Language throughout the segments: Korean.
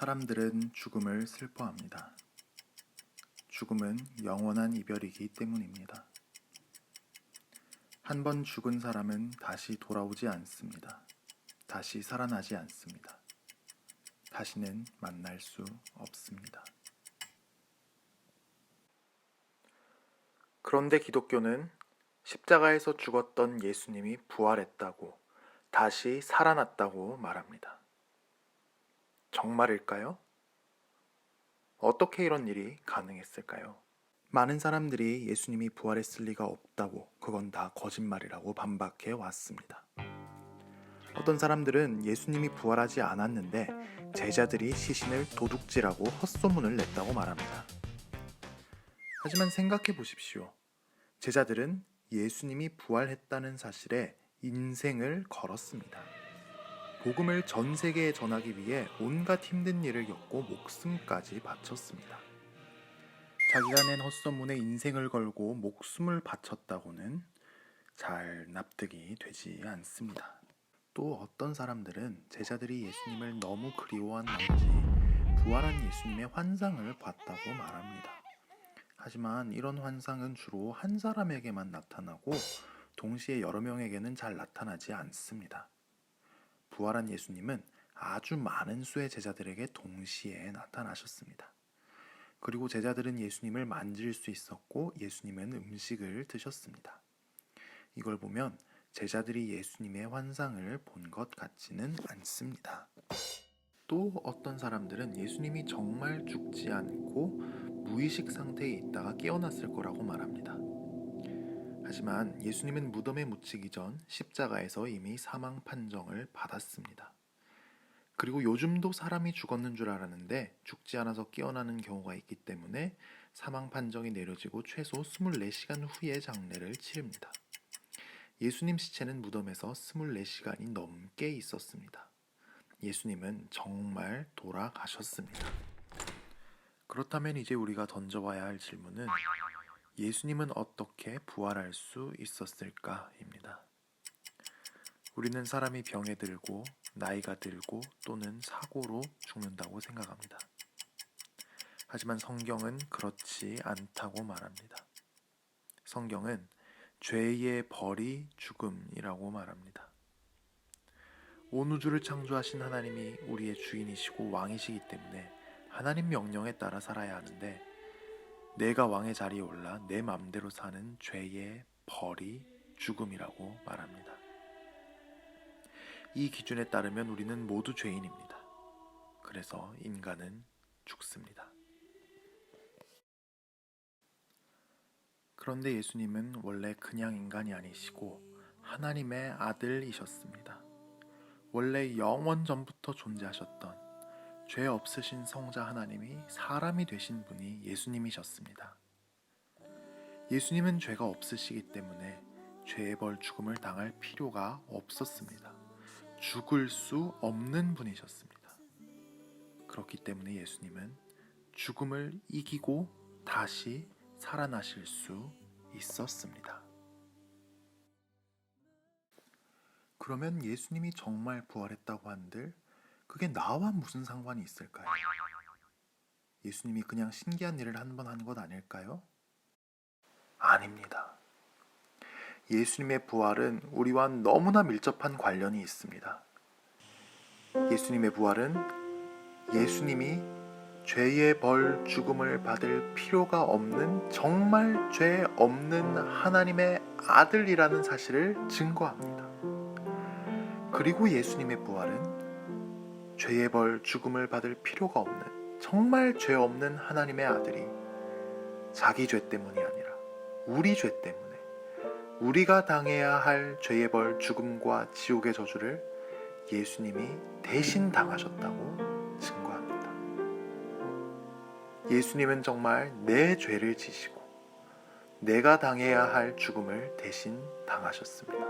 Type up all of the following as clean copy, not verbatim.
사람들은 죽음을 슬퍼합니다. 죽음은 영원한 이별이기 때문입니다. 한 번 죽은 사람은 다시 돌아오지 않습니다. 다시 살아나지 않습니다. 다시는 만날 수 없습니다. 그런데 기독교는 십자가에서 죽었던 예수님이 부활했다고, 다시 살아났다고 말합니다. 정말일까요? 어떻게 이런 일이 가능했을까요? 많은 사람들이 예수님이 부활했을 리가 없다고, 그건 다 거짓말이라고 반박해 왔습니다. 어떤 사람들은 예수님이 부활하지 않았는데 제자들이 시신을 도둑질하고 헛소문을 냈다고 말합니다. 하지만 생각해 보십시오. 제자들은 예수님이 부활했다는 사실에 인생을 걸었습니다. 복음을 전 세계에 전하기 위해 온갖 힘든 일을 겪고 목숨까지 바쳤습니다. 자기가 낸 헛소문에 인생을 걸고 목숨을 바쳤다고는 잘 납득이 되지 않습니다. 또 어떤 사람들은 제자들이 예수님을 너무 그리워한 나머지 부활한 예수님의 환상을 봤다고 말합니다. 하지만 이런 환상은 주로 한 사람에게만 나타나고 동시에 여러 명에게는 잘 나타나지 않습니다. 부활한 예수님은 아주 많은 수의 제자들에게 동시에 나타나셨습니다. 그리고 제자들은 예수님을 만질 수 있었고 예수님은 음식을 드셨습니다. 이걸 보면 제자들이 예수님의 환상을 본 것 같지는 않습니다. 또 어떤 사람들은 예수님이 정말 죽지 않고 무의식 상태에 있다가 깨어났을 거라고 말합니다. 하지만 예수님은 무덤에 묻히기 전 십자가에서 이미 사망 판정을 받았습니다. 그리고 요즘도 사람이 죽었는 줄 알았는데 죽지 않아서 깨어나는 경우가 있기 때문에 사망 판정이 내려지고 최소 24시간 후에 장례를 치릅니다. 예수님 시체는 무덤에서 24시간이 넘게 있었습니다. 예수님은 정말 돌아가셨습니다. 그렇다면 이제 우리가 던져봐야 할 질문은 예수님은 어떻게 부활할 수 있었을까입니다. 우리는 사람이 병에 들고 나이가 들고 또는 사고로 죽는다고 생각합니다. 하지만 성경은 그렇지 않다고 말합니다. 성경은 죄의 벌이 죽음이라고 말합니다. 온 우주를 창조하신 하나님이 우리의 주인이시고 왕이시기 때문에 하나님 명령에 따라 살아야 하는데 내가 왕의 자리에 올라 내 맘대로 사는 죄의 벌이 죽음이라고 말합니다. 이 기준에 따르면 우리는 모두 죄인입니다. 그래서 인간은 죽습니다. 그런데 예수님은 원래 그냥 인간이 아니시고 하나님의 아들이셨습니다. 원래 영원 전부터 존재하셨던 죄 없으신 성자 하나님이 사람이 되신 분이 예수님이셨습니다. 예수님은 죄가 없으시기 때문에 죄의 벌 죽음을 당할 필요가 없었습니다. 죽을 수 없는 분이셨습니다. 그렇기 때문에 예수님은 죽음을 이기고 다시 살아나실 수 있었습니다. 그러면 예수님이 정말 부활했다고 한들 그게 나와 무슨 상관이 있을까요? 예수님이 그냥 신기한 일을 한 번 한 것 아닐까요? 아닙니다. 예수님의 부활은 우리와 너무나 밀접한 관련이 있습니다. 예수님의 부활은 예수님이 죄의 벌 죽음을 받을 필요가 없는 정말 죄 없는 하나님의 아들이라는 사실을 증거합니다. 그리고 예수님의 부활은 죄의 벌 죽음을 받을 필요가 없는 정말 죄 없는 하나님의 아들이 자기 죄 때문이 아니라 우리 죄 때문에 우리가 당해야 할 죄의 벌 죽음과 지옥의 저주를 예수님이 대신 당하셨다고 증거합니다. 예수님은 정말 내 죄를 지시고 내가 당해야 할 죽음을 대신 당하셨습니다.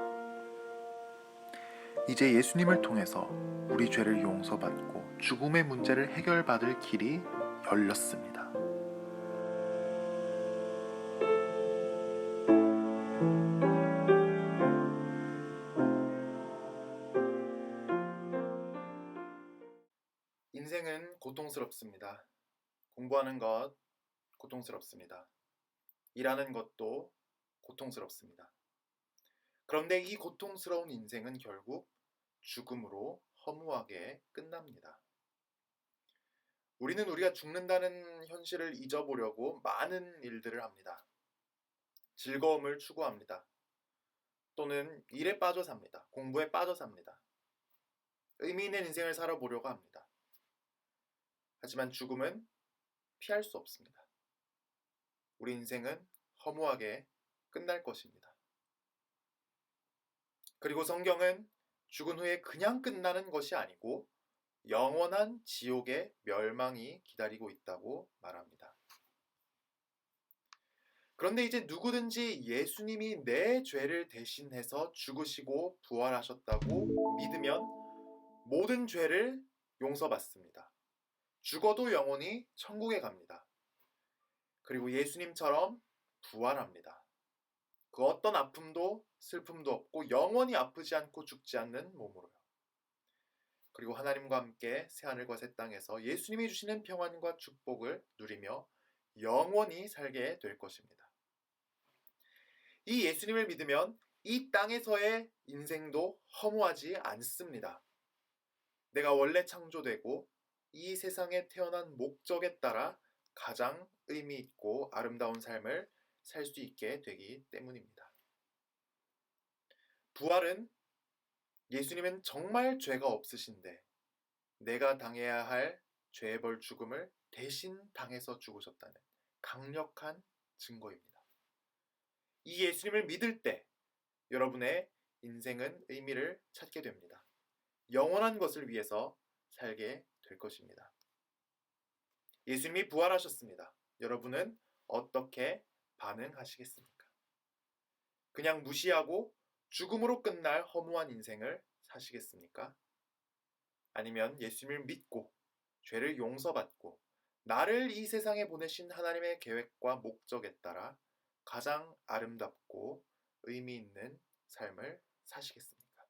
이제 예수님을 통해서 우리 죄를 용서받고 죽음의 문제를 해결받을 길이 열렸습니다. 인생은 고통스럽습니다. 공부하는 것 고통스럽습니다. 일하는 것도 고통스럽습니다. 그런데 이 고통스러운 인생은 결국 죽음으로 허무하게 끝납니다. 우리는 우리가 죽는다는 현실을 잊어보려고 많은 일들을 합니다. 즐거움을 추구합니다. 또는 일에 빠져 삽니다. 공부에 빠져 삽니다. 의미 있는 인생을 살아보려고 합니다. 하지만 죽음은 피할 수 없습니다. 우리 인생은 허무하게 끝날 것입니다. 그리고 성경은 죽은 후에 그냥 끝나는 것이 아니고 영원한 지옥의 멸망이 기다리고 있다고 말합니다. 그런데 이제 누구든지 예수님이 내 죄를 대신해서 죽으시고 부활하셨다고 믿으면 모든 죄를 용서받습니다. 죽어도 영원히 천국에 갑니다. 그리고 예수님처럼 부활합니다. 그 어떤 아픔도 슬픔도 없고 영원히 아프지 않고 죽지 않는 몸으로요. 그리고 하나님과 함께 새하늘과 새 땅에서 예수님이 주시는 평안과 축복을 누리며 영원히 살게 될 것입니다. 이 예수님을 믿으면 이 땅에서의 인생도 허무하지 않습니다. 내가 원래 창조되고 이 세상에 태어난 목적에 따라 가장 의미 있고 아름다운 삶을 살 수 있게 되기 때문입니다. 부활은 예수님은 정말 죄가 없으신데 내가 당해야 할 죄의 벌 죽음을 대신 당해서 죽으셨다는 강력한 증거입니다. 이 예수님을 믿을 때 여러분의 인생은 의미를 찾게 됩니다. 영원한 것을 위해서 살게 될 것입니다. 예수님이 부활하셨습니다. 여러분은 어떻게 반응하시겠습니까? 그냥 무시하고 죽음으로 끝날 허무한 인생을 사시겠습니까? 아니면 예수님을 믿고 죄를 용서받고 나를 이 세상에 보내신 하나님의 계획과 목적에 따라 가장 아름답고 의미 있는 삶을 사시겠습니까?